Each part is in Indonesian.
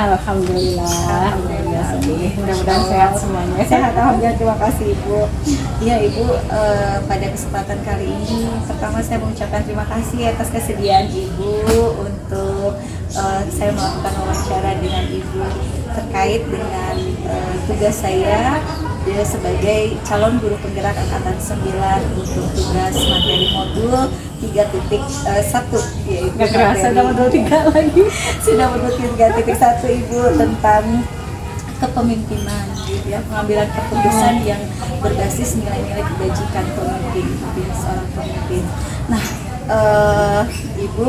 Alhamdulillah. Mudah-mudahan sehat semuanya. Sehat, alhamdulillah. Terima kasih Ibu. Iya Ibu, pada kesempatan kali ini pertama saya mengucapkan terima kasih atas kesediaan Ibu untuk saya melakukan wawancara dengan Ibu terkait dengan tugas saya sebagai calon guru penggerak angkatan 9 untuk tugas materi modul 3.1, yaitu Gak kerasa udah modul 3 lagi. sudah modul 3.1 Ibu, tentang kepemimpinan gitu ya, pengambilan keputusan yang berbasis nilai-nilai kebajikan pemimpin, seorang pemimpin. Nah, Ibu,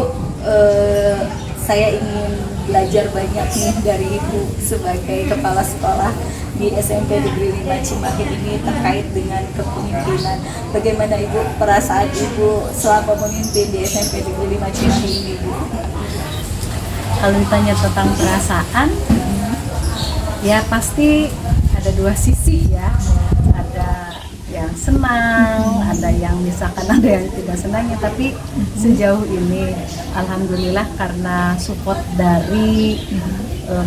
saya ingin belajar banyak nih dari Ibu sebagai kepala sekolah di SMP Negeri 5 Cimahi ini terkait dengan kepemimpinan. Bagaimana Ibu perasaan Ibu selama memimpin di SMP Negeri 5 Cimahi ini, Bu? Kalau ditanya tentang perasaan, ya pasti ada dua sisi ya. Ada yang senang, ada yang misalkan ada yang tidak senangnya. Tapi sejauh ini alhamdulillah karena support dari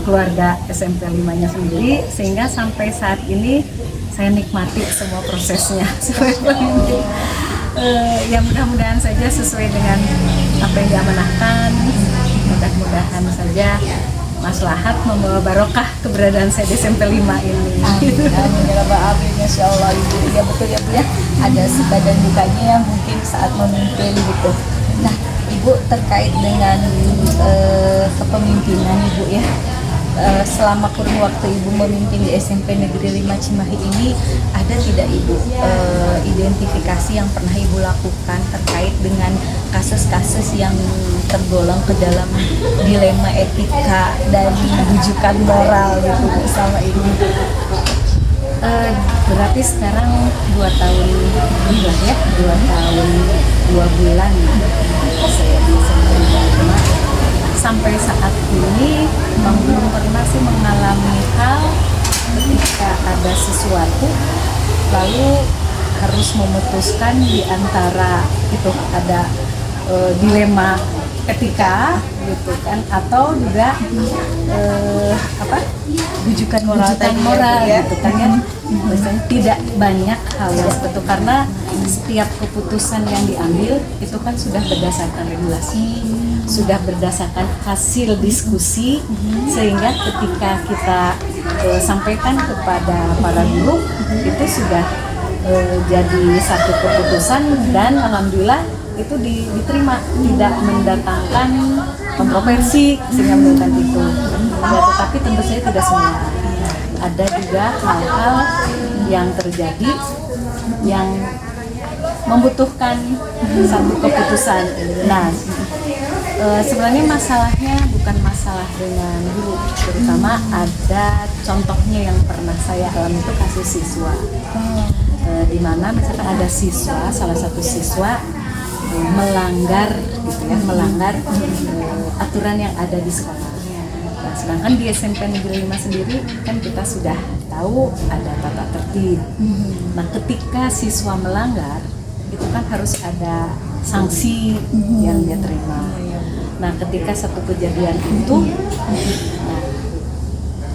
keluarga SMP 5-nya sendiri, sehingga sampai saat ini saya nikmati semua prosesnya sesuai pemimpin. Ya mudah-mudahan saja sesuai dengan apa yang diamanahkan. Mudah-mudahan saja maslahat membawa barokah keberadaan saya di SMP 5 ini. Amin ya rabbal alamin, masya Allah Ibu. Ya betul ya Bu ya, ada suka dan dukanya yang mungkin saat memimpin gitu. Nah Ibu, terkait dengan kepemimpinan Ibu ya, selama kurun waktu Ibu memimpin di SMP Negeri 5 Cimahi ini, ada tidak Ibu identifikasi yang pernah Ibu lakukan terkait dengan kasus-kasus yang tergolong ke dalam dilema etika dan rujukan moral gitu sama Ibu? Berarti sekarang 2 tahun lebih ya, 2 tahun 2 bulan saya di SMP 5. Sampai saat ini belum pernah sih mengalami hal ketika ada sesuatu lalu harus memutuskan di antara itu ada dilema etika gitu kan, atau juga rujukan moral ya. gitu kan ya. Biasanya tidak banyak hal yang seperti itu karena setiap keputusan yang diambil itu kan sudah berdasarkan regulasi, sudah berdasarkan hasil diskusi, sehingga ketika kita sampaikan kepada para guru itu sudah jadi satu keputusan dan alhamdulillah itu diterima, tidak mendatangkan kontroversi sehingga mendatangkan itu. Ya, tetapi tentu saja tidak semua. Ada juga hal-hal yang terjadi yang membutuhkan satu keputusan. Nah, sebenarnya masalahnya bukan masalah dengan guru, terutama ada contohnya yang pernah saya alami itu kasus siswa, di mana misalkan ada siswa, salah satu siswa melanggar gitu ya, melanggar aturan yang ada di sekolah. Nah, sedangkan di SMP Negeri 5 sendiri kan kita sudah tahu ada tata tertib. Nah, ketika siswa melanggar itu kan harus ada sanksi yang dia terima. Nah, ketika satu kejadian itu, nah,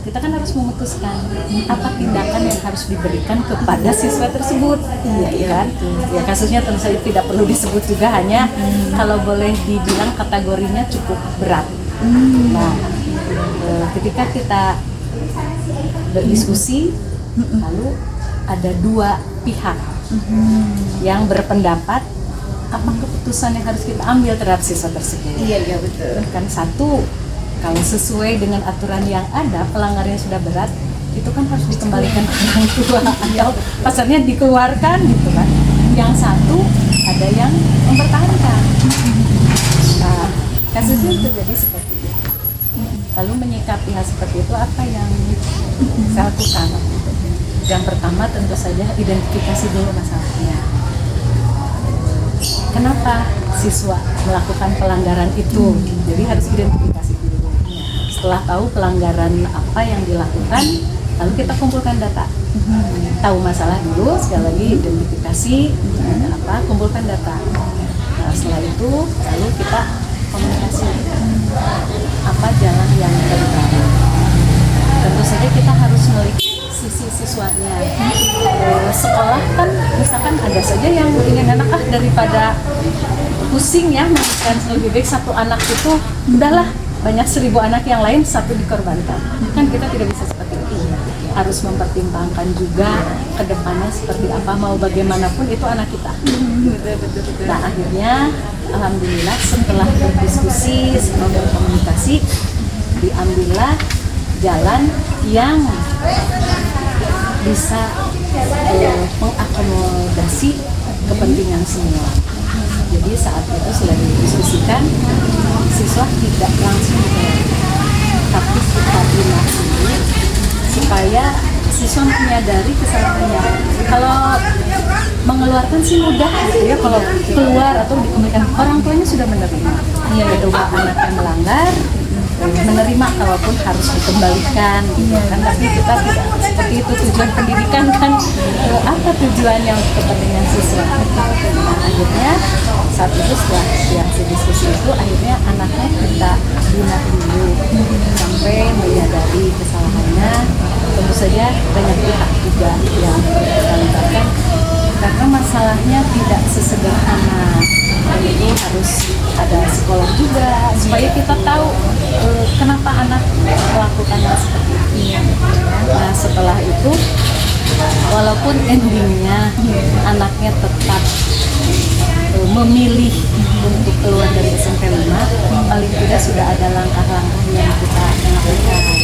kita kan harus memutuskan apa tindakan yang harus diberikan kepada siswa tersebut. Iya kan? Ya kasusnya tentu saja tidak perlu disebut juga, hanya kalau boleh dibilang kategorinya cukup berat. Nah, ketika kita berdiskusi, lalu ada dua pihak yang berpendapat apa keputusan yang harus kita ambil terhadap siswa tersebut. Iya betul. Kan satu, kalau sesuai dengan aturan yang ada, pelanggaran yang sudah berat itu kan harus dikembalikan ke orang tua atau pasarnya dikeluarkan gitu kan. Yang satu ada yang mempertahankan. Nah, kasusnya terjadi seperti itu. Lalu menyikapi hal seperti itu, apa yang saya lakukan? Yang pertama tentu saja identifikasi dulu masalahnya. Kenapa siswa melakukan pelanggaran itu? Jadi harus identifikasi dulu. Setelah tahu pelanggaran apa yang dilakukan, lalu kita kumpulkan data. Tahu masalah dulu, sekali lagi identifikasi apa, kumpulkan data. Nah, setelah itu lalu kita komunikasi apa jalan yang terbaik. tentu saja kita harus melihat sisi siswanya. Sekolah kan misalkan ada saja yang ingin anak daripada pusing ya menemukan lebih baik satu anak itu udahlah banyak 1000 anak yang lain satu dikorbankan. Kan kita tidak bisa seperti itu. Harus mempertimbangkan juga ke depannya seperti apa, mau bagaimanapun itu anak kita. Nah akhirnya alhamdulillah setelah berdiskusi, setelah berkomunikasi, diambillah jalan yang bisa mengakomodasi kepentingan semua. Jadi saat itu sudah didiskusikan, siswa tidak langsung dikeluarkan, tapi kita bina dulu supaya siswa menyadari kesalahannya. Kalau mengeluarkan sih mudah gitu ya, kalau keluar atau dikomunikasikan orang tuanya sudah menerima. Iya, ada anak yang melanggar, menerima kalaupun harus dikembalikan gitu kan, tapi kita tidak seperti itu tujuan pendidikan kan. Apa tujuannya untuk kepentingan siswa. Nah akhirnya saat itu setelah hasil diskusi itu akhirnya anaknya kita bina dulu sampai menyadari kesalahannya. Tentu saja banyak pihak juga yang kita libatkan karena masalahnya tidak sesederhana. Jadi harus ada psikolog juga supaya kita tahu kenapa anak melakukan hal seperti ini. Nah setelah itu walaupun endingnya anaknya tetap memilih untuk keluar dari SMP 5, paling tidak sudah ada langkah-langkah yang kita lakukan.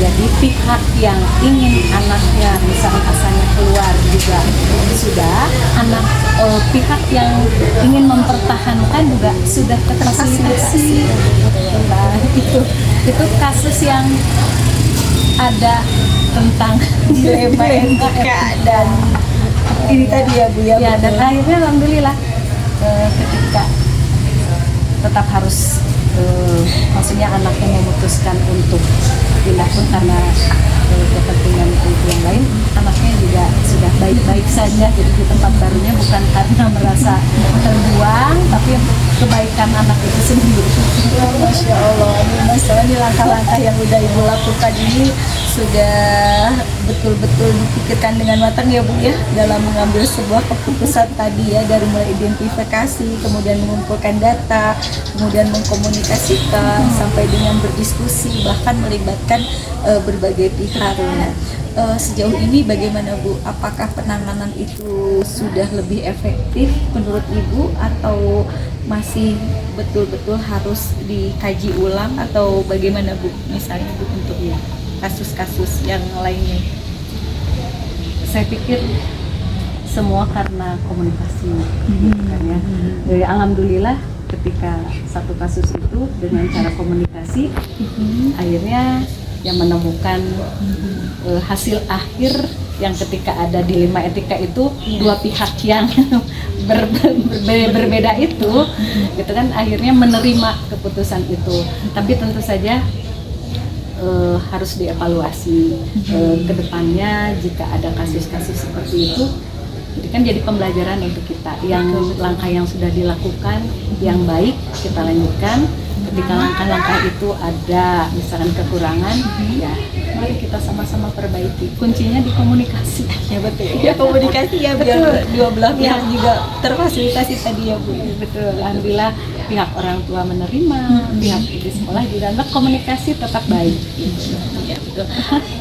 Jadi pihak yang ingin anaknya misalnya asalnya keluar juga sudah, pihak yang ingin mempertahankan juga sudah terfasilitasi. Nah, itu kasus yang ada tentang dilema etika dan ini tadi ya Bu ya. Dan akhirnya alhamdulillah ketika tetap harus maksudnya anaknya memutuskan untuk pindah pun karena kepentingan itu yang lain, anaknya juga sudah baik-baik saja. Jadi di tempat barunya bukan karena merasa terbuang, tapi kebaikan anak itu sendiri. Masya Allah, ini langkah-langkah yang udah Ibu lakukan ini sudah betul-betul dipikirkan dengan matang ya Bu ya, dalam mengambil sebuah keputusan tadi ya, dari mulai identifikasi, kemudian mengumpulkan data, kemudian mengkomunikasikan, sampai dengan berdiskusi, bahkan melibatkan berbagai pihak. Sejauh ini bagaimana Bu? Apakah penanganan itu sudah lebih efektif menurut Ibu atau masih betul-betul harus dikaji ulang atau bagaimana Bu? Misalnya Bu untuk kasus-kasus yang lainnya. Saya pikir semua karena komunikasi, gitu kan ya. Jadi alhamdulillah ketika satu kasus itu dengan cara komunikasi, akhirnya yang menemukan hasil akhir yang ketika ada dilema etika itu dua pihak yang berbeda itu, gitu kan, akhirnya menerima keputusan itu. Tapi tentu saja harus dievaluasi ke depannya jika ada kasus-kasus seperti itu. Jadi kan jadi pembelajaran untuk kita, yang langkah yang sudah dilakukan yang baik kita lanjutkan. Ketika langkah-langkah itu ada misalkan kekurangan, ya mari kita sama-sama perbaiki. Kuncinya di komunikasi. Ya betul. Ya komunikasi ya, biar dua belah pihak juga terfasilitasi tadi ya Bu. Betul. Alhamdulillah pihak orang tua menerima, pihak di sekolah juga, komunikasi tetap baik. Ya betul.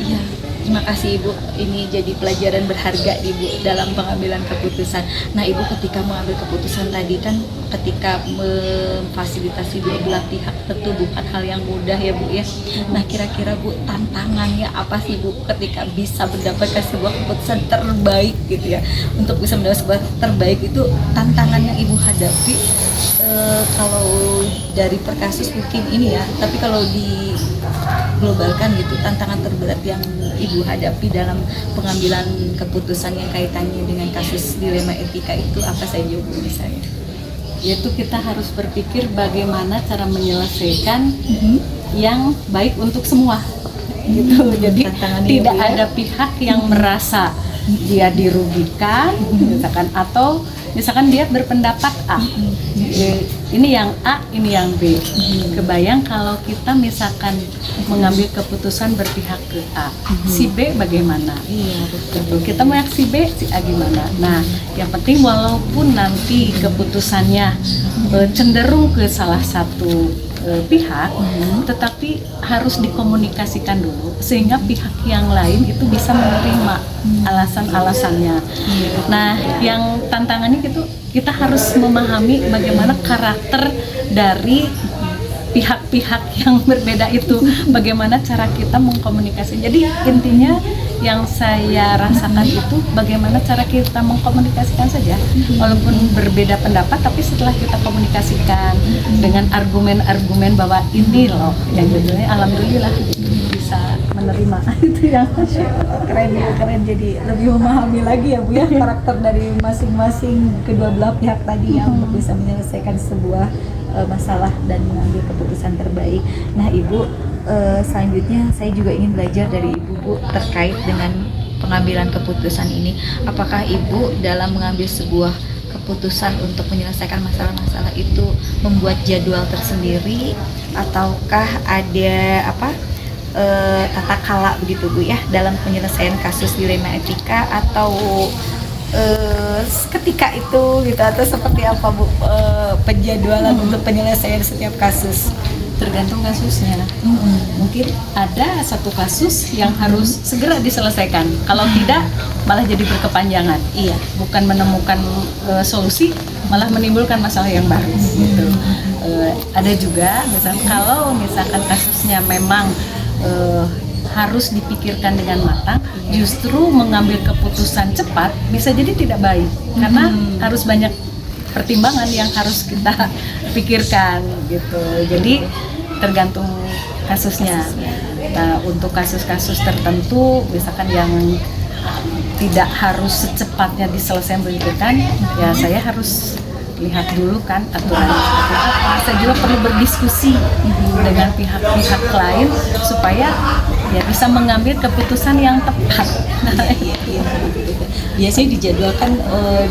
Ya. Terima kasih Ibu, ini jadi pelajaran berharga Ibu dalam pengambilan keputusan. Nah Ibu ketika mengambil keputusan tadi kan, ketika memfasilitasi dua belah pihak tentu bukan hal yang mudah ya Bu ya. Nah kira-kira Bu, tantangannya apa sih Bu ketika bisa mendapatkan sebuah keputusan terbaik gitu ya. Untuk bisa mendapatkan sebuah terbaik itu tantangan yang Ibu hadapi, kalau dari per kasus mungkin ini ya, tapi kalau di globalkan gitu, tantangan terberat yang Ibu hadapi dalam pengambilan keputusan yang kaitannya dengan kasus dilema etika itu apa saja Bu misalnya? Yaitu kita harus berpikir bagaimana cara menyelesaikan yang baik untuk semua gitu. Jadi tidak ada pihak yang merasa dia dirugikan misalkan, atau misalkan dia berpendapat A, ini yang A, ini yang B. Kebayang kalau kita misalkan mengambil keputusan berpihak ke A, si B bagaimana? Iya, betul. Kita mau yang si B, si A gimana? Nah, yang penting walaupun nanti keputusannya cenderung ke salah satu pihak, tetapi harus dikomunikasikan dulu sehingga pihak yang lain itu bisa menerima alasan-alasannya. Nah, yang tantangannya gitu, kita harus memahami bagaimana karakter dari pihak-pihak yang berbeda itu, bagaimana cara kita mengkomunikasi. Jadi intinya yang saya rasakan itu bagaimana cara kita mengkomunikasikan saja, walaupun berbeda pendapat, tapi setelah kita komunikasikan dengan argumen-argumen bahwa ini loh yang jadinya alhamdulillah bisa menerima. Itu yang Keren ya, keren. Jadi lebih memahami lagi ya Bu ya karakter dari masing-masing kedua belah pihak tadi yang bisa menyelesaikan sebuah masalah dan mengambil keputusan terbaik. Nah Ibu, selanjutnya saya juga ingin belajar dari Ibu Bu terkait dengan pengambilan keputusan ini. Apakah Ibu dalam mengambil sebuah keputusan untuk menyelesaikan masalah-masalah itu membuat jadwal tersendiri, ataukah ada tata kala begitu Bu ya dalam penyelesaian kasus dilema etika, atau ketika itu gitu, atau seperti apa Bu penjadwalan untuk penyelesaian setiap kasus? tergantung kasusnya. Mungkin ada satu kasus yang harus segera diselesaikan. Kalau tidak, malah jadi berkepanjangan. Iya, bukan menemukan solusi, malah menimbulkan masalah yang baru. Gitu. Ada juga, kalau misalkan kasusnya memang harus dipikirkan dengan matang, justru mengambil keputusan cepat bisa jadi tidak baik, karena harus banyak pertimbangan yang harus kita pikirkan gitu. Jadi tergantung kasusnya. Nah, untuk kasus-kasus tertentu misalkan yang tidak harus secepatnya diselesaikan begitu kan, ya saya harus lihat dulu kan aturannya seperti apa. Saya juga perlu berdiskusi dengan pihak-pihak lain supaya ya bisa mengambil keputusan yang tepat. Nah, iya. Biasanya dijadwalkan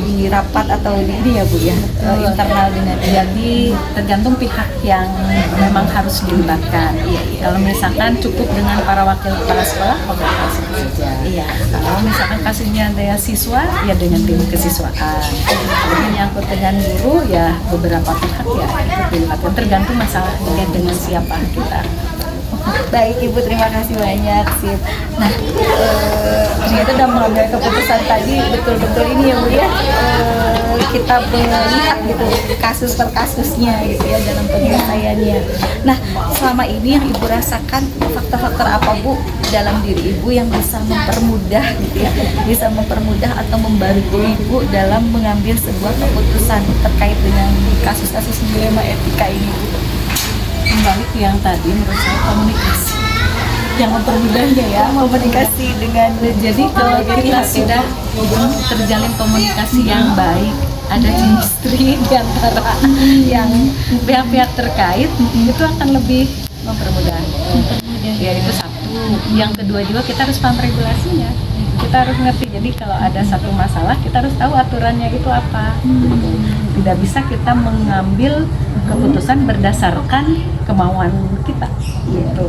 di rapat atau di ini ya Bu ya, internal dengan jadi tergantung pihak yang memang harus dilibatkan. Kalau misalkan cukup dengan para wakil kepala sekolah, komunikasi saja. Iya. Kalau misalkan kasusnya ada siswa, ya dengan tim kesiswaan. Kalau menyangkut dengan guru, ya beberapa pihak ya ikut dilibatkan. Tergantung masalahnya dengan siapa kita. Baik Ibu, terima kasih banyak sih. Nah, ternyata dalam mengambil keputusan tadi betul-betul ini ya Bu ya, kita melihat gitu kasus per kasusnya gitu ya dalam penyelesaiannya. Nah, selama ini yang Ibu rasakan faktor-faktor apa Bu dalam diri Ibu yang bisa mempermudah gitu ya, bisa mempermudah atau membantu Ibu dalam mengambil sebuah keputusan terkait dengan kasus-kasus dilema etika ini Bu? Kembali ke yang tadi, menurut saya komunikasi Yang mempermudahnya ya, komunikasi dengan jadi kalau kita sudah terjalin komunikasi yang baik, ada chemistry di antara yang pihak-pihak terkait, itu akan lebih mempermudah. Ya itu satu. Yang kedua juga kita harus paham regulasinya. Kita harus ngerti. Jadi kalau ada satu masalah, kita harus tahu aturannya itu apa. Tidak bisa kita mengambil keputusan berdasarkan kemauan kita. Gitu.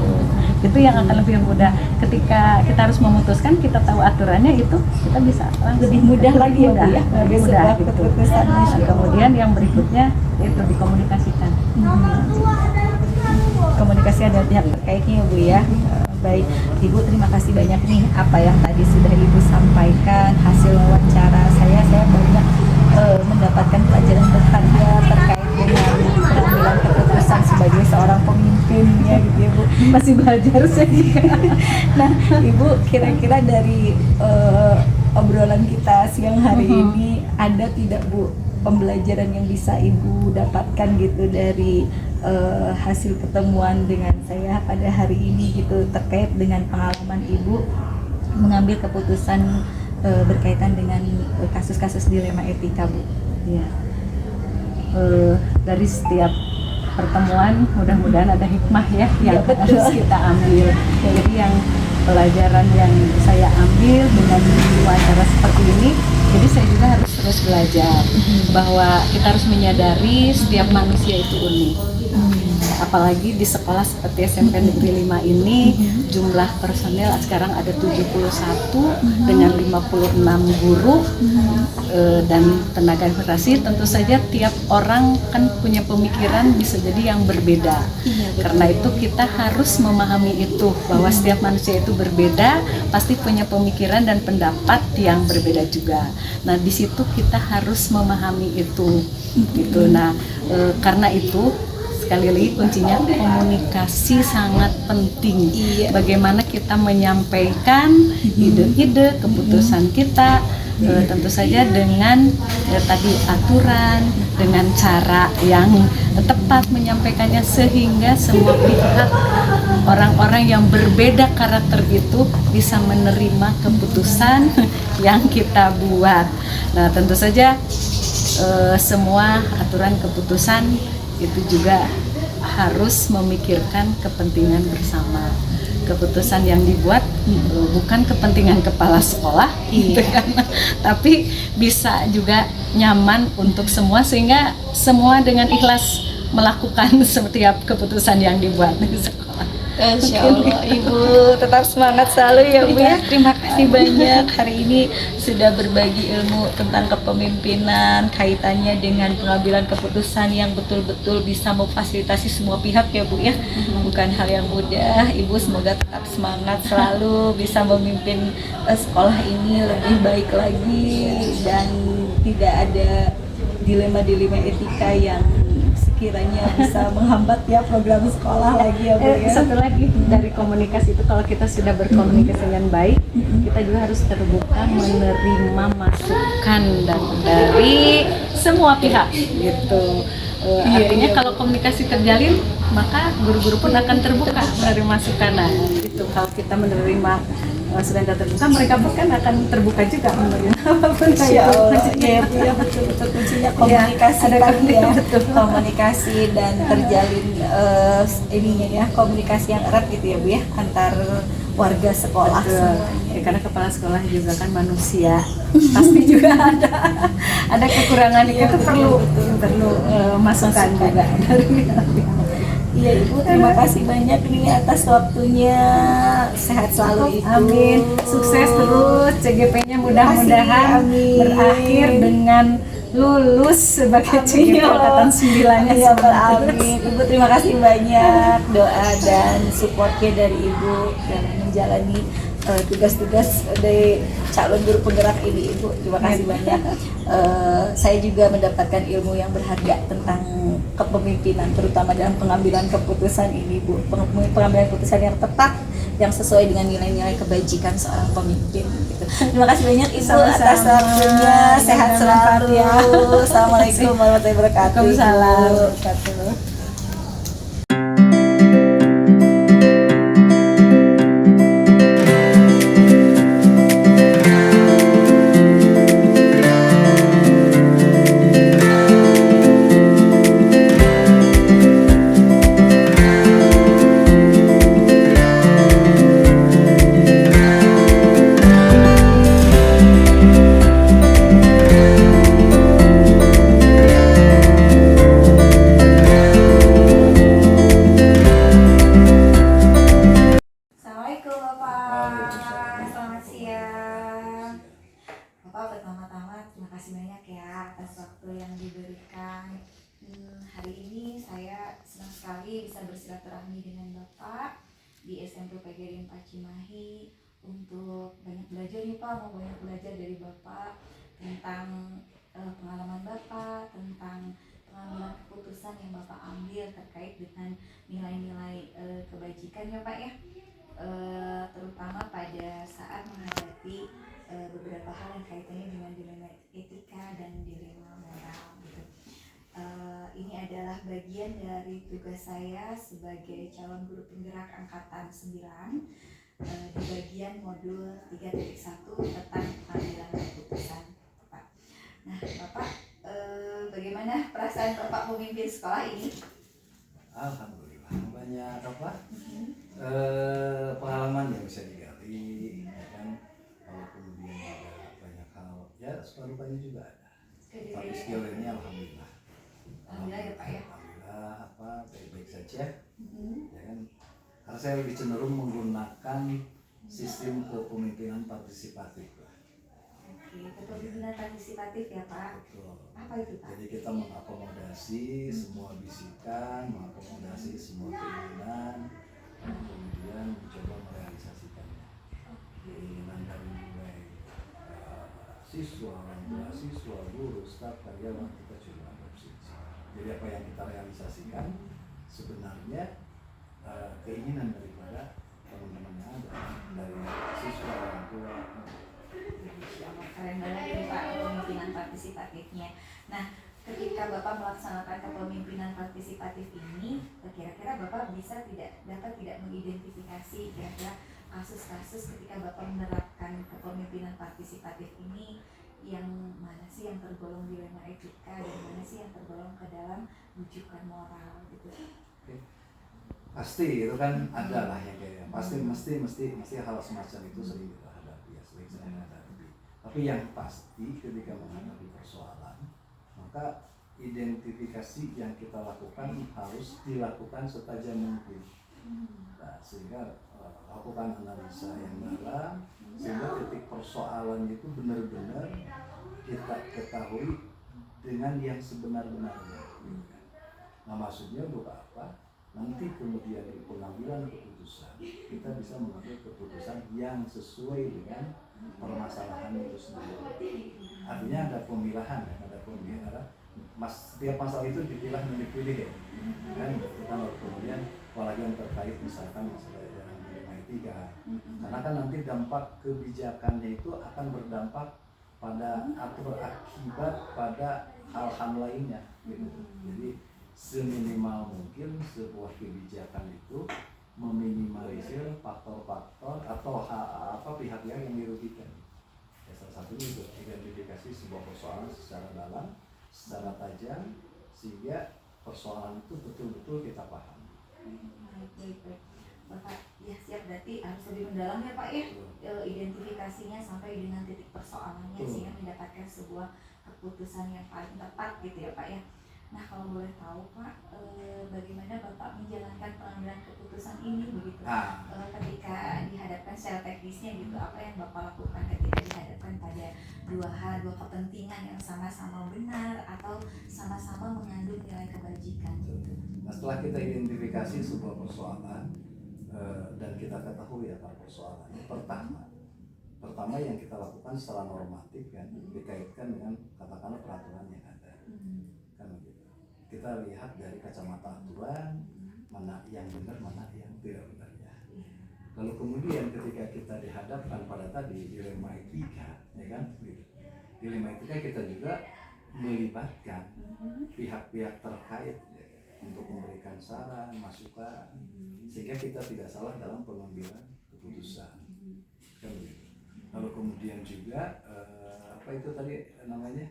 Itu yang akan lebih mudah. Ketika kita harus memutuskan, kita tahu aturannya, itu kita bisa lebih mudah lagi ya Bu ya, lebih mudah gitu. keputusan. Kemudian yang berikutnya itu dikomunikasikan. Komunikasi ada pihak terkaitnya ya Bu ya. Baik, Ibu terima kasih banyak nih apa yang tadi sudah Ibu sampaikan, hasil wawancara saya banyak mendapatkan pelajaran berharga terkait dengan pengambilan keputusan sebagai seorang pemimpin ya gitu ya Bu. Masih belajar saya juga. Nah, Ibu kira-kira dari obrolan kita siang hari ini ada tidak Bu pembelajaran yang bisa Ibu dapatkan gitu dari hasil pertemuan dengan saya pada hari ini gitu terkait dengan pengalaman Ibu mengambil keputusan berkaitan dengan kasus-kasus dilema etika Bu? Ya. Dari setiap pertemuan mudah-mudahan ada hikmah ya yang harus kita ambil. Jadi yang pelajaran yang saya ambil dengan wawancara seperti ini, jadi saya juga harus terus belajar bahwa kita harus menyadari setiap manusia itu unik. Apalagi di sekolah seperti SMP Negeri 5 ini, jumlah personel sekarang ada 71 dengan 56 guru dan tenaga administrasi. Tentu saja tiap orang kan punya pemikiran bisa jadi yang berbeda. Karena itu kita harus memahami itu, bahwa setiap manusia itu berbeda, pasti punya pemikiran dan pendapat yang berbeda juga. Nah, di situ kita harus memahami itu gitu. Nah, karena itu sekali lagi kuncinya komunikasi sangat penting. Bagaimana kita menyampaikan ide-ide, keputusan kita, tentu saja dengan tadi aturan, dengan cara yang tepat menyampaikannya sehingga semua pihak, orang-orang yang berbeda karakter itu bisa menerima keputusan yang kita buat. Nah, tentu saja semua aturan keputusan itu juga harus memikirkan kepentingan bersama. Keputusan yang dibuat bukan kepentingan kepala sekolah, gitu kan, tapi bisa juga nyaman untuk semua sehingga semua dengan ikhlas melakukan setiap keputusan yang dibuat di sekolah. Insya Allah, Ibu tetap semangat selalu ya Bu ya. Terima kasih banyak hari ini sudah berbagi ilmu tentang kepemimpinan, kaitannya dengan pengambilan keputusan yang betul-betul bisa memfasilitasi semua pihak ya Bu ya. Bukan hal yang mudah. Ibu semoga tetap semangat selalu bisa memimpin sekolah ini lebih baik lagi dan tidak ada dilema-dilema etika yang kiranya bisa menghambat ya program sekolah lagi ya Bu ya. Satu lagi dari komunikasi itu, kalau kita sudah berkomunikasi dengan baik, kita juga harus terbuka menerima masukan dari semua pihak gitu. Artinya kalau komunikasi terjalin, maka guru-guru pun akan terbuka dari masukan. Nah, itu kalau kita menerima masukan terbuka, mereka pun kan akan terbuka juga menerima apapun. Iya betul kuncinya komunikasi komunikasi dan terjalin ininya ya, komunikasi yang erat gitu ya Bu ya, antar warga sekolah semuanya. Ya, karena kepala sekolah juga kan manusia, pasti juga ada kekurangan itu perlu masukan juga dari. Iya Ibu, terima kasih banyak nih atas waktunya. Sehat selalu Ibu. Amin. Sukses terus CGP-nya, mudah-mudahan berakhir dengan lulus sebagai CGP angkatan 9-nya. Ya, amin. Ibu terima kasih banyak doa dan supportnya dari Ibu dalam menjalani tugas-tugas dari calon guru penggerak ini Ibu. Terima kasih banyak. Saya juga mendapatkan ilmu yang berharga tentang kepemimpinan, terutama dalam pengambilan keputusan ini Bu. Pengambilan keputusan yang tepat, yang sesuai dengan nilai-nilai kebajikan seorang pemimpin gitu. Terima kasih banyak Ibu atas waktunya. Sehat selalu. Assalamualaikum warahmatullahi wabarakatuh. Waalaikumsalam. Assalamualaikum Bapak. Selamat siang. Bapak, pertama-tama terima kasih banyak ya atas waktu yang diberikan. Hari ini saya senang sekali bisa bersilaturahmi dengan Bapak di SMP PGRI 4 Cimahi untuk banyak belajar nih Pak, mau banyak belajar dari Bapak tentang pengalaman Bapak, tentang pengambilan keputusan yang Bapak ambil terkait dengan nilai-nilai kebajikan ya Pak ya. Terutama pada saat menghadapi beberapa hal yang kaitannya dengan dilema etika dan dilema moral gitu. Ini adalah bagian dari tugas saya sebagai calon guru penggerak angkatan 9 di bagian modul 3.1 tentang pengambilan keputusan Bapak. Nah Bapak, bagaimana perasaan Bapak memimpin sekolah ini? Alhamdulillah banyak pengalaman yang bisa digali suka-dukanya juga ada. Jadi, Tapi sejauh ini alhamdulillah. Alhamdulillah ya Pak ya. Alhamdulillah baik-baik saja. Ya kan? Karena saya lebih cenderung menggunakan sistem kepemimpinan partisipatif lah. Oke, kepemimpinan partisipatif ya Pak. Betul. Apa itu Pak? Jadi kita mengakomodasi semua bisikan, mengakomodasi semua keinginan, dan kemudian mencoba merealisasikannya. Keinginan dari mulai siswa, orang tua siswa, guru, staf, karyawan, kita coba adopsi. Jadi apa yang kita realisasikan sebenarnya keinginan daripada teman-teman yang ada, dari siswa, orang tua. Keren banget ini Pak kepemimpinan partisipatifnya. Nah, ketika Bapak melaksanakan kepemimpinan partisipatif ini, kira-kira Bapak dapat tidak mengidentifikasi kira-kira kasus-kasus ketika Bapak menerapkan kepemimpinan partisipatif ini yang mana sih yang tergolong dilema etika dan mana sih yang tergolong ke dalam rujukan moral gitu. Oke. Pasti itu kan ada lah yang kayak mesti hal semacam itu sering kita hadapi ya, sering saya hadapi. Tapi yang pasti ketika menghadapi persoalan, maka identifikasi yang kita lakukan harus dilakukan setajam mungkin. Nah, sehingga lakukan analisa yang dalam, sehingga titik persoalan itu benar-benar kita ketahui dengan yang sebenar-benarnya. Nah, maksudnya untuk apa? Nanti kemudian di pengambilan keputusan kita bisa mengambil keputusan yang sesuai dengan permasalahan itu sendiri. Artinya ada pemilahan ya, ada pemilihan. Setiap masalah itu dipilah pilih ya. Kan kita kemudian apalagi yang terkait misalkan masalah yang dilema etika. Karena kan nanti dampak kebijakannya itu akan berdampak pada atau berakibat pada hal-hal lainnya gitu. Jadi seminimal mungkin sebuah kebijakan itu meminimalisir faktor-faktor atau pihak-pihak yang dirugikan. Ya, salah satunya itu identifikasi sebuah persoalan secara dalam, secara tajam, sehingga persoalan itu betul-betul kita paham. Baik. Bapak ya siap, berarti harus lebih mendalam ya Pak ya. Identifikasinya sampai dengan titik persoalannya sehingga mendapatkan sebuah keputusan yang paling tepat gitu ya Pak ya. Nah, kalau boleh tahu Pak, bagaimana Bapak menjalankan pengambilan keputusan ini begitu? Ketika dihadapkan secara teknisnya gitu, apa yang Bapak lakukan ketika dihadapkan pada dua kepentingan yang sama-sama benar atau sama-sama mengandung nilai kebajikan gitu? Nah, setelah kita identifikasi sebuah persoalan dan kita ketahui apa persoalannya, pertama yang kita lakukan secara normatif kan dikaitkan dengan katakanlah peraturan yang ada. Kan begitu. Kita lihat dari kacamata aturan mana yang benar mana yang tidak benar ya. Lalu kemudian ketika kita dihadapkan pada tadi dilema etika, ya kan gitu. Dilema etika kita juga melibatkan pihak-pihak terkait ya, untuk memberikan saran, masukan sehingga kita tidak salah dalam pengambilan keputusan. Kan begitu. Lalu kemudian juga apa itu tadi namanya?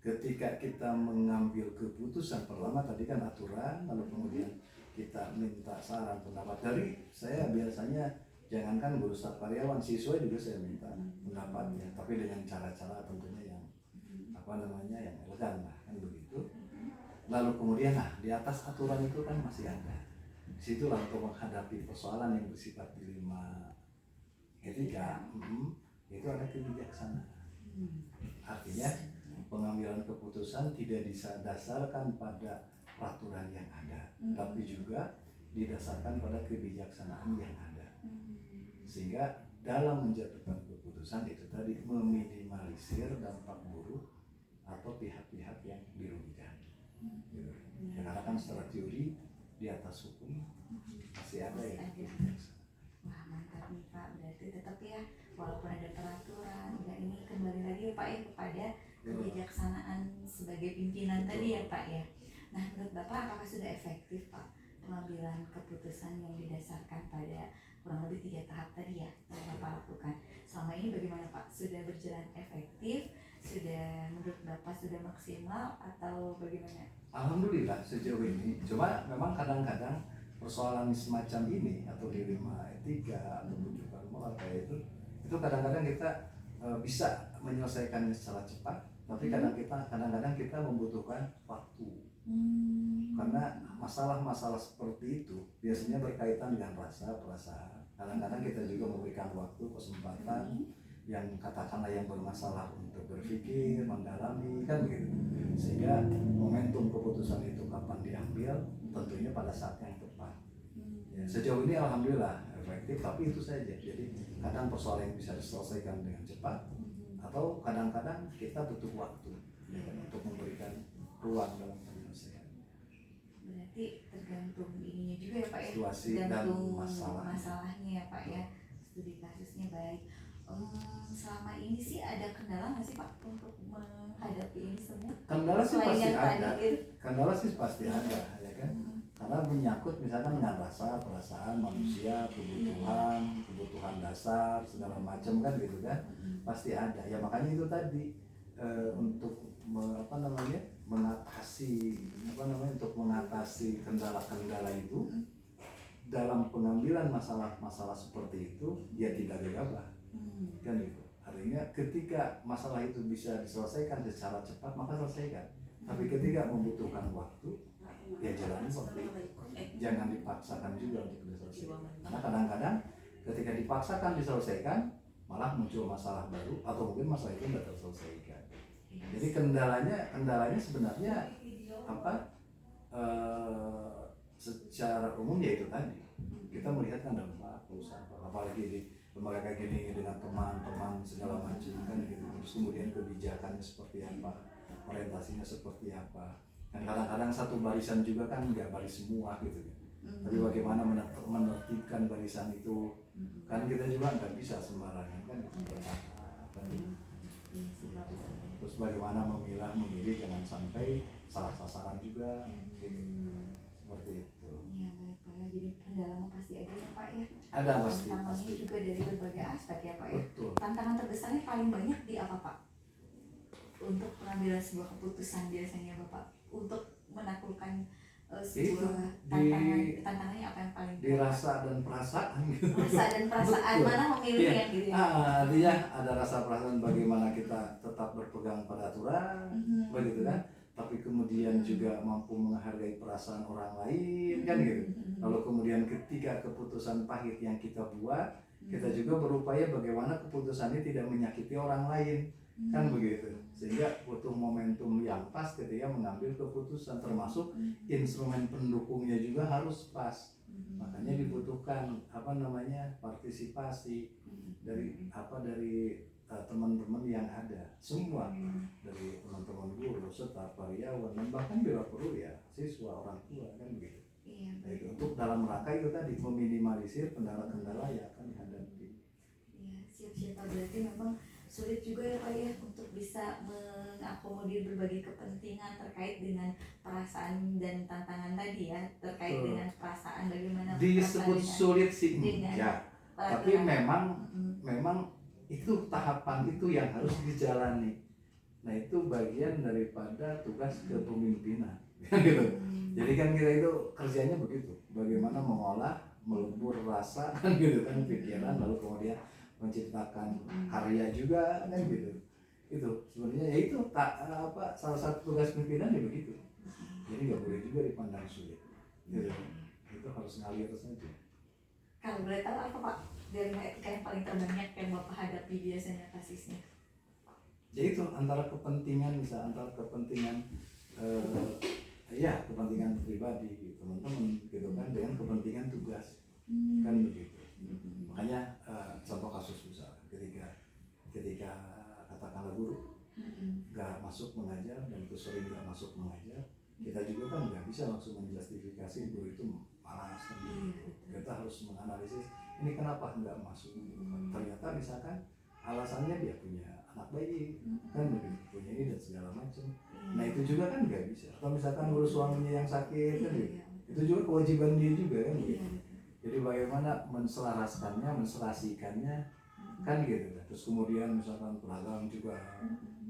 Ketika kita mengambil keputusan pertama tadi kan aturan, lalu kemudian kita minta saran pendapat dari saya biasanya jangankan guru staf karyawan, siswa juga saya minta pendapatnya, tapi dengan cara-cara tentunya yang yang elegan lah kan begitu. Lalu kemudian di atas aturan itu kan masih ada. Disitulah untuk menghadapi persoalan yang bersifat dilema etika itu ada kebijaksanaan. Artinya pengambilan keputusan tidak didasarkan pada peraturan yang ada, tapi juga didasarkan pada kebijaksanaan yang ada. Sehingga dalam menjatuhkan keputusan itu tadi meminimalisir dampak buruk atau pihak-pihak yang dirugikan. Gitu. Karena kan secara teori di atas hukum masih ada yang kebijaksanaan. Wah mantap nih Pak, berarti tetap ya walaupun ada peraturan, ini kembali lagi ya Pak ya kepada kebijaksanaan sebagai pimpinan tadi ya Pak ya. Nah menurut Bapak apakah sudah efektif Pak pengambilan keputusan yang didasarkan pada kurang lebih 3 tahap tadi ya yang Bapak lakukan? Selama ini bagaimana Pak? Sudah berjalan efektif? Sudah menurut Bapak sudah maksimal atau bagaimana? Alhamdulillah sejauh ini, cuma memang kadang-kadang persoalan semacam ini atau dilema etika atau rujukan moral kayak itu kadang-kadang kita bisa menyelesaikannya secara cepat, tapi kadang-kadang kita membutuhkan waktu. Karena masalah-masalah seperti itu biasanya berkaitan dengan rasa, perasaan. Kadang-kadang kita juga memberikan waktu, kesempatan yang katakanlah yang bermasalah untuk berpikir, mendalami, kan begitu. Sehingga momentum keputusan itu kapan diambil, tentunya pada saat yang tepat. Ya, sejauh ini alhamdulillah efektif, tapi itu saja. Jadi kadang persoalan yang bisa diselesaikan dengan cepat, atau kadang-kadang kita butuh waktu ya, untuk memberikan ruang dalam penyelesaian. Berarti tergantung ininya juga ya Pak ya, Situasi dan tergantung masalahnya. masalahnya ya Pak ya, studi kasusnya baik. Selama ini sih ada kendala nggak sih Pak untuk menghadapi ini semua? Kendala sih Selain pasti yang tadi ada. gitu. Kendala sih pasti ada, ya kan? Karena menyangkut misalkan dengan rasa, perasaan manusia, kebutuhan dasar, segala macam kan gitu kan, pasti ada. Ya makanya itu tadi untuk mengatasi kendala-kendala itu dalam pengambilan masalah-masalah seperti itu ya tidak gegabah, kan gitu. Artinya ketika masalah itu bisa diselesaikan secara cepat maka selesaikan. Tapi ketika membutuhkan waktu, ya jalani waktu. Jangan dipaksakan juga untuk diselesaikan. Karena kadang-kadang ketika dipaksakan diselesaikan, malah muncul masalah baru atau mungkin masalah itu tidak terselesaikan. Jadi kendalanya sebenarnya apa? Secara umum ya itu tadi. Kita melihat kan dampak perusahaan, apalagi di lembaga kayak gini dengan teman-teman segala macam kan gitu. Terus kemudian kebijakannya seperti apa, orientasinya seperti apa. Dan kadang-kadang satu barisan juga kan nggak baris semua gitu kan. Tapi bagaimana menertibkan barisan itu, kan kita juga nggak bisa sembarangan kan terus bagaimana memilih jangan sampai salah sasaran juga gitu. Seperti itu. Iya baik Pak ya, jadi kendala pasti ada ya Pak ya. Ada pasti. Tantangannya juga dari berbagai aspek ya Pak ya. Betul. Tantangan terbesarnya paling banyak di apa Pak? Untuk pengambilan sebuah keputusan biasanya Bapak untuk menaklukkan sebuah tantangannya apa yang paling dirasa dan perasaan gitu. rasa dan perasaan mana memilih yang gitu ya. Artinya ada rasa perasaan bagaimana kita tetap berpegang pada aturan, begitu kan? Tapi kemudian juga mampu menghargai perasaan orang lain kan gitu. Lalu kemudian ketika keputusan pahit yang kita buat, kita juga berupaya bagaimana keputusannya tidak menyakiti orang lain. Kan begitu, sehingga butuh momentum yang pas ketika mengambil keputusan, termasuk instrumen pendukungnya juga harus pas. Makanya dibutuhkan partisipasi dari teman-teman yang ada semua, dari teman-teman guru, serta karyawan, dan bahkan bila perlu ya siswa, orang tua kan begitu. Iya. Untuk dalam rangka itu tadi meminimalisir kendala-kendala yang akan dihadapi. Iya, siap-siap berarti memang sulit juga ya Pak ya untuk bisa mengakomodir berbagai kepentingan terkait dengan perasaan dan tantangan tadi ya, terkait dengan perasaan bagaimana disebut sulit sih dengan enggak, tapi memang itu tahapan itu yang harus dijalani. Nah itu bagian daripada tugas kepemimpinan gitu. Jadi kan kita itu kerjanya begitu, bagaimana mengolah, melebur rasa kan gitu kan, pikiran, lalu kemudian menciptakan karya juga kan gitu. Itu sebenarnya ya itu salah satu tugas pimpinan ya begitu. Jadi nggak boleh juga dipandang sulit gitu. Itu harus ngalir saja. Kalau boleh tahu apa Pak dari etika yang paling terbanyak yang Bapak hadapi biasanya kasusnya? Jadi itu antara kepentingan kepentingan pribadi teman-teman gitu kan dengan kepentingan tugas kan begitu. Makanya contoh kasus misalnya ketika katakanlah guru nggak masuk mengajar dan itu sering nggak masuk mengajar, kita juga kan nggak bisa langsung menjustifikasi guru itu malas kan. Kita harus menganalisis ini kenapa nggak masuk. Ternyata misalkan alasannya dia punya anak bayi kan begitu, punya ini dan segala macam. Nah itu juga kan nggak bisa. Atau misalkan guru suaminya yang sakit kan gitu, itu juga kewajiban dia juga kan begitu. Jadi bagaimana menserasikannya kan gitu. Terus kemudian misalkan pedagang juga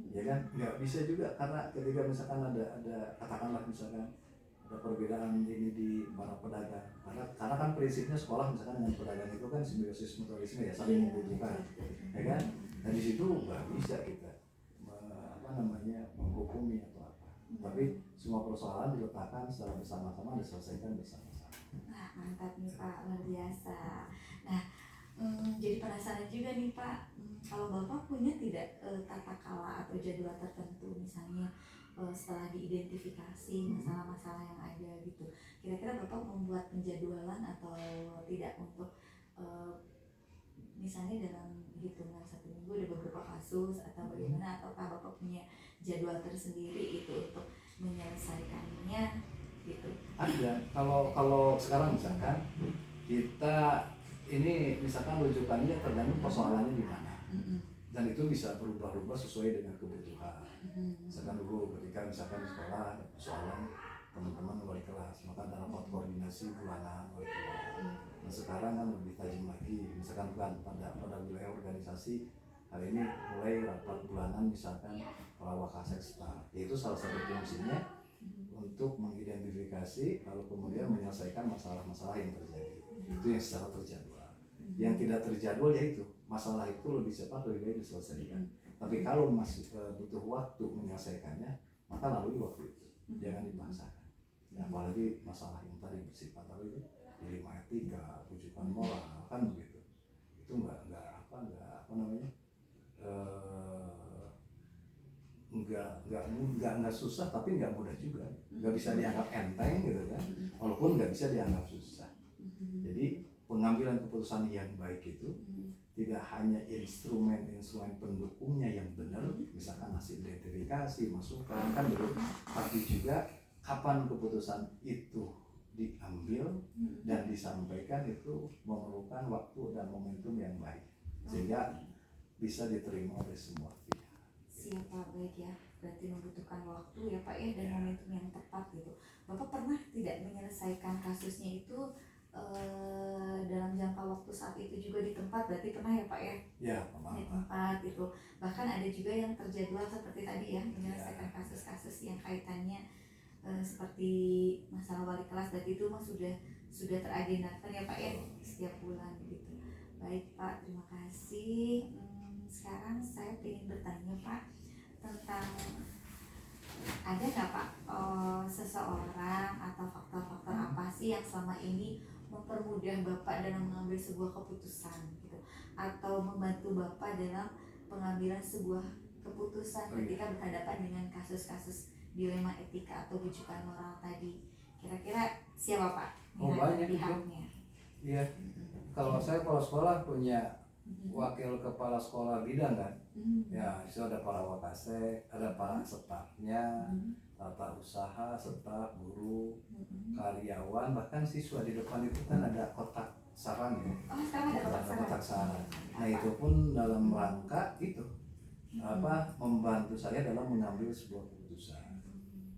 ya kan nggak bisa juga, karena ketika misalkan ada katakanlah misalkan ada perbedaan ini di para pedagang, karena kan prinsipnya sekolah misalkan dengan pedagang itu kan simbiosis mutualisme ya, saling membutuhkan ya kan. Nah di situ nggak bisa kita menghukumi atau apa. Tapi semua persoalan diletakkan secara bersama-sama, diselesaikan bersama-sama. Nah, mantap nih Pak, luar biasa. Nah, jadi penasaran juga nih Pak, kalau Bapak punya tidak tata kala atau jadwal tertentu, misalnya setelah diidentifikasi masalah-masalah yang ada gitu, kira-kira Bapak membuat penjadwalan atau tidak untuk misalnya dalam hitungan 1 minggu ada beberapa kasus atau bagaimana, ataukah Bapak punya jadwal tersendiri itu untuk menyelesaikannya gitu? Ada. Kalau sekarang misalkan kita ini misalkan rujukannya tergantung persoalannya di mana, dan itu bisa berubah-ubah sesuai dengan kebutuhan. Misalkan dulu ketika misalkan di sekolah ada persoalan teman-teman wali kelas, maka ada rapat koordinasi bulanan wali kelas. Nah sekarang kan lebih tajam lagi, misalkan pada wilayah organisasi hari ini mulai rapat bulanan misalkan para wakasek-staff, yaitu salah satu fungsinya untuk mengidentifikasi lalu kemudian menyelesaikan masalah-masalah yang terjadi. Itu yang secara terjadwal. Yang tidak terjadwal yaitu masalah itu lebih cepat lebih baik diselesaikan. Tapi kalau masih butuh waktu menyelesaikannya, maka lalui waktu itu, jangan dipaksakan. Ya, apalagi masalah yang tadi bersifat itu dilema etika, rujukan moral, kan begitu. Itu enggak susah, tapi nggak mudah juga, nggak bisa dianggap enteng gitu kan, walaupun nggak bisa dianggap susah. Jadi pengambilan keputusan yang baik itu tidak hanya instrumen pendukungnya yang benar, misalkan hasil identifikasi, masukan kan begitu, tapi juga kapan keputusan itu diambil dan disampaikan itu memerlukan waktu dan momentum yang baik sehingga bisa diterima oleh semua pihak. Siapa baik ya, berarti membutuhkan waktu ya Pak ya, dan momentum yang tepat gitu. Bapak pernah tidak menyelesaikan kasusnya itu dalam jangka waktu saat itu juga di tempat, berarti pernah ya Pak ya? Ya, pernah. Di tempat itu. Bahkan ada juga yang terjadwal seperti tadi ya, menyelesaikan kasus-kasus yang kaitannya seperti masalah wali kelas, dan itu mah sudah teragendakan ya Pak ya, setiap bulan gitu. Baik Pak, terima kasih. Sekarang saya ingin bertanya Pak tentang ada nggak Pak seseorang atau faktor-faktor apa sih yang selama ini mempermudah Bapak dalam mengambil sebuah keputusan gitu, atau membantu Bapak dalam pengambilan sebuah keputusan ketika berhadapan dengan kasus-kasus dilema etika atau rujukan moral tadi? Kira-kira siapa Pak? Banyak pihaknya. Iya. Kalau saya kepala sekolah punya wakil kepala sekolah bidang kan, ya itu ada para wakasek, ada para stafnya, tata usaha, staf, guru, karyawan, bahkan siswa di depan itu kan ada kotak saran ya. Oh, sekarang ada kotak saran. Nah itu pun dalam rangka itu membantu saya dalam mengambil sebuah keputusan,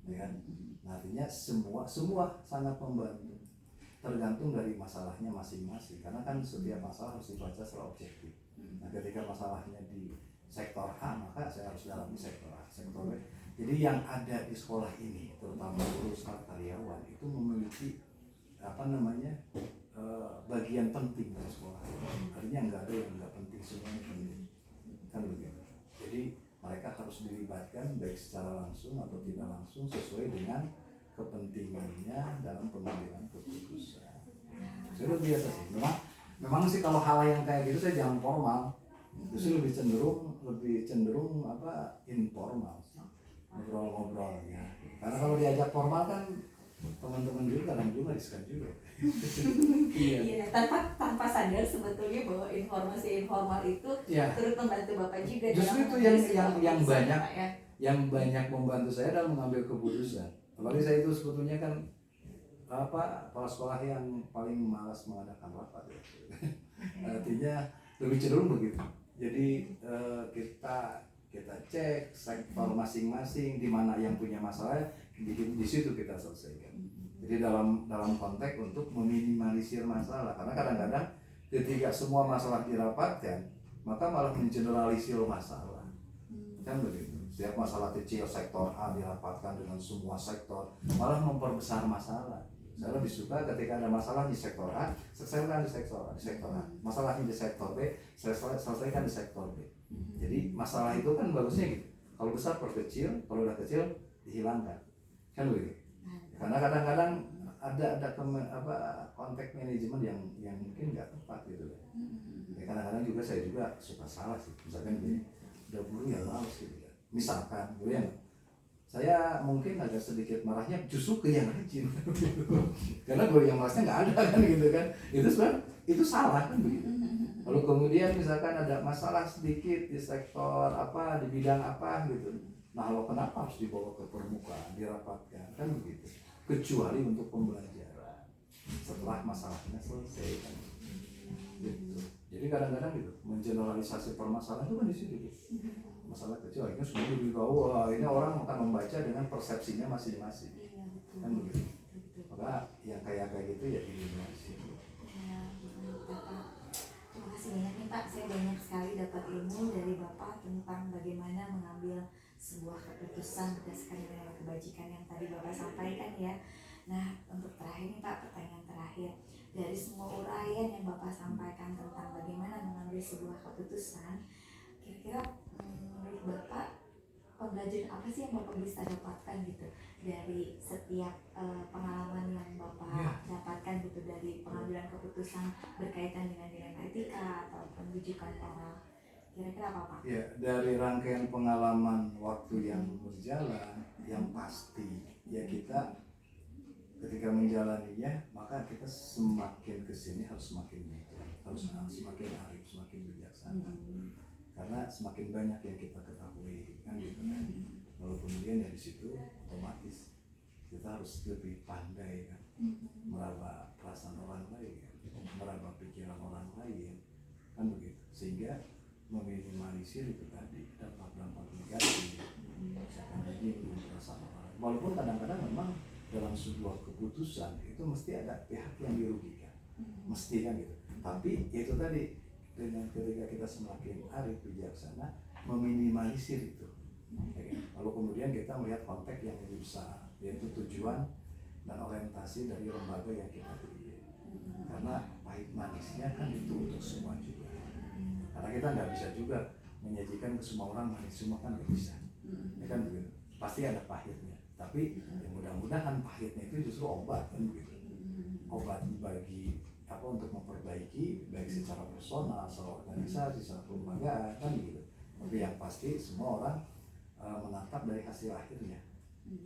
ya kan? Nah, artinya semua sangat membantu. Tergantung dari masalahnya masing-masing, karena kan setiap masalah harus dibaca secara objektif. Nah, ketika masalahnya di sektor A, maka saya harus dalami sektor A, sektor B. Jadi yang ada di sekolah ini, terutama guru, staf, karyawan, itu memiliki bagian penting dari sekolah. Artinya nggak ada yang nggak penting, semuanya penting, kan begitu. Jadi mereka harus dilibatkan baik secara langsung atau tidak langsung sesuai dengan kepentingannya dalam pengambilan keputusan. Saya biasa sih. Memang sih kalau hal yang kayak gitu saya jangan formal. Justru lebih cenderung informal. Ngobrol-ngobrolnya. Karena kalau diajak formal kan teman-teman juga kadang juga riskan juga. Iya, tanpa sadar sebetulnya bahwa informasi informal itu turut membantu Bapak juga. Justru itu yang banyak membantu saya dalam mengambil keputusan. Apalagi saya itu sebetulnya kan kepala sekolah yang paling malas mengadakan rapat ya. Artinya lebih cenderung begitu. Jadi kita cek sektor masing-masing di mana yang punya masalah, di situ kita selesaikan. Jadi dalam konteks untuk meminimalisir masalah, karena kadang-kadang ketika semua masalah dirapatkan maka malah mengeneralisir masalah, kan begitu. Setiap masalah kecil sektor A dirapatkan dengan semua sektor, malah memperbesar masalah. Saya lebih suka ketika ada masalah di sektor A, selesaikan di sektor A. Masalahnya di sektor B, selesaikan di sektor B. Jadi masalah itu kan bagusnya gitu. Kalau besar perkecil, kalau udah kecil dihilangkan. Kan begitu. Karena kadang-kadang ada konteks manajemen yang mungkin nggak tepat gitu. Ya, kadang-kadang juga saya juga suka salah sih. Misalkan gini, udah guru yang males gitu ya. Misalkan guru yang saya mungkin agak sedikit marahnya justru ke yang rajin karena guru yang malasnya nggak ada kan gitu kan, itu sebenarnya itu salah kan begitu. Lalu kemudian misalkan ada masalah sedikit di sektor apa, di bidang apa gitu, nah lo kenapa harus dibawa ke permukaan, dirapatkan kan begitu, kecuali untuk pembelajaran setelah masalahnya selesai kan gitu. Jadi kadang-kadang gitu mengeneralisasi permasalahan itu kan di situ gitu. Masalah kecil akhirnya semua dibawa, ini orang akan membaca dengan persepsinya masing-masing. Iya, betul. Kan begitu. Betul. Maka yang kayak gitu ya diminimalisir. Ya, Bapak. Terima kasih banyak nih Pak. Saya banyak sekali dapat ilmu dari Bapak tentang bagaimana mengambil sebuah keputusan berdasarkan nilai kebajikan yang tadi Bapak sampaikan ya. Nah, untuk terakhir nih Pak, pertanyaan terakhir. Dari semua uraian yang Bapak sampaikan tentang bagaimana mengambil sebuah keputusan, kira-kira menurut Bapak pembelajaran apa sih yang Bapak bisa dapatkan gitu dari setiap pengalaman yang Bapak dapatkan gitu dari pengambilan keputusan berkaitan dengan nilai etika atau pendidikan moral, kira-kira apa Pak? Ya, dari rangkaian pengalaman waktu yang berjalan, yang pasti ya kita ketika menjalaninya maka kita semakin kesini harus semakin bijak, harus semakin arif, semakin bijaksana. Karena semakin banyak yang kita ketahui kan gitu kan. Lalu kemudian dari situ otomatis kita harus lebih pandai kan, meraba perasaan orang lain, meraba pikiran orang lain kan begitu, sehingga meminimalisir itu tadi dampak-dampak negatif misalkan ini perasaan orang lain. Walaupun kadang-kadang memang dalam sebuah keputusan itu mesti ada pihak yang dirugikan, mesti kan gitu. Tapi itu tadi dengan ketika kita semakin arif bijaksana meminimalisir itu, ya kan? Lalu kemudian kita melihat konteks yang lebih besar, yaitu tujuan dan orientasi dari lembaga yang kita pilih. Karena pahit manisnya kan itu untuk semua juga. Karena kita nggak bisa juga menyajikan ke semua orang manis semua kan nggak bisa, ya kan begitu. Pasti ada pahitnya. Tapi ya mudah-mudahan pahitnya itu justru obat kan begitu. Obat bagi untuk memperbaiki baik secara personal, secara organisasi, secara kelembagaan kan gitu. Tapi yang pasti semua orang menatap dari hasil akhirnya,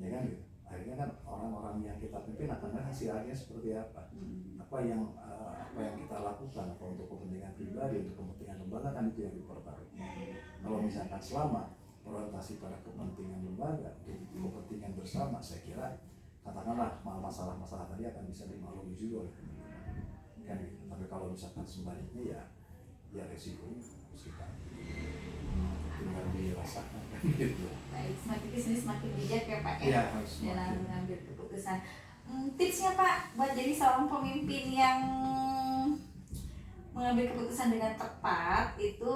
ya kan gitu. Akhirnya kan orang-orang yang kita pimpin akan melihat hasil akhirnya seperti apa, apa yang kita lakukan, apa untuk kepentingan pribadi, untuk kepentingan lembaga kan itu yang dipertaruhkan. Kalau misalkan selama orientasi pada kepentingan lembaga, untuk kepentingan bersama, saya kira katakanlah masalah-masalah tadi akan bisa dimaklumi juga oleh kan gitu. Tapi kalau misalkan sebaliknya ya resikonya harus kita tinggal dirasakan kan gitu. Baik, semakin kesini semakin bijak ya Pak Ya, dalam mengambil keputusan. Tipsnya Pak buat jadi seorang pemimpin yang mengambil keputusan dengan tepat itu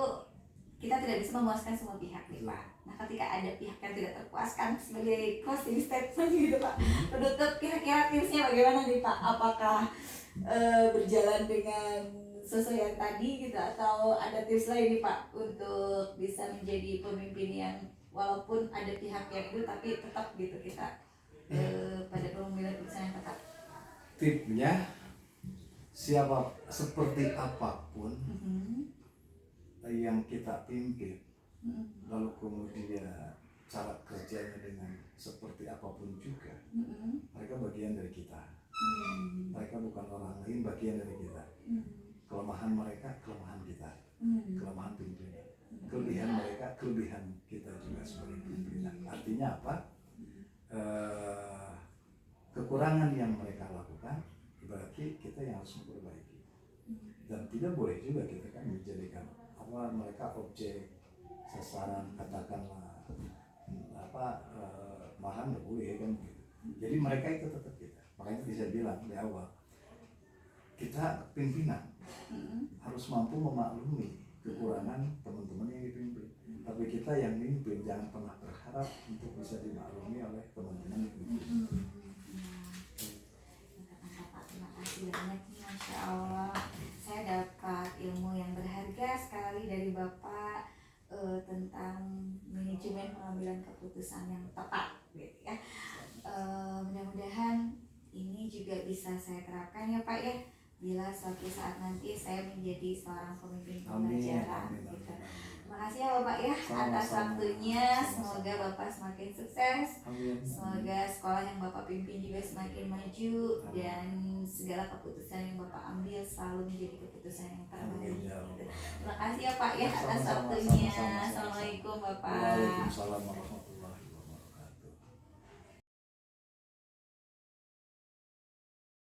kita tidak bisa memuaskan semua pihak nih Pak. Nah ketika ada pihak yang tidak terpuaskan, sebagai closing statement gitu Pak, penutup kira-kira tipsnya bagaimana nih Pak? Apakah berjalan dengan sesuai yang tadi gitu atau ada tips lain nih Pak untuk bisa menjadi pemimpin yang walaupun ada pihak yang itu tapi tetap gitu kita pada pengambilan keputusan yang tepat? Tipnya seperti apapun yang kita pimpin, lalu kemudian cara kerjanya dengan seperti apapun juga, mereka bagian dari kita. Mereka bukan orang lain, bagian dari kita. Kelemahan mereka, kelemahan kita. Kelemahan pimpinan. Kelebihan mereka, kelebihan kita juga sebagai pimpinan. Artinya apa? Kekurangan yang mereka lakukan, berarti kita yang harus memperbaiki. Dan tidak boleh juga kita kan menjadikan mereka objek sasaran, katakanlah malahan nggak boleh kan gitu. Jadi mereka itu tetap kita. Makanya bisa bilang di awal kita pimpinan harus mampu memaklumi kekurangan teman-teman yang dipimpin. Tapi kita yang mimpin jangan pernah berharap untuk bisa dimaklumi oleh teman-teman yang dipimpin. sekali dari Bapak tentang manajemen pengambilan keputusan yang tepat gitu ya. Mudah-mudahan ini juga bisa saya terapkan ya Pak ya, bila suatu saat nanti saya menjadi seorang pemimpin pembelajaran gitu. Terima kasih ya Bapak ya atas waktunya. Semoga Bapak semakin sukses. Semoga sekolah yang Bapak pimpin juga semakin maju dan segala keputusan yang Bapak ambil selalu menjadi keputusan yang terbaik. Terima kasih ya Pak ya atas waktunya. Assalamualaikum Bapak. Waalaikumsalam warahmatullahi wabarakatuh.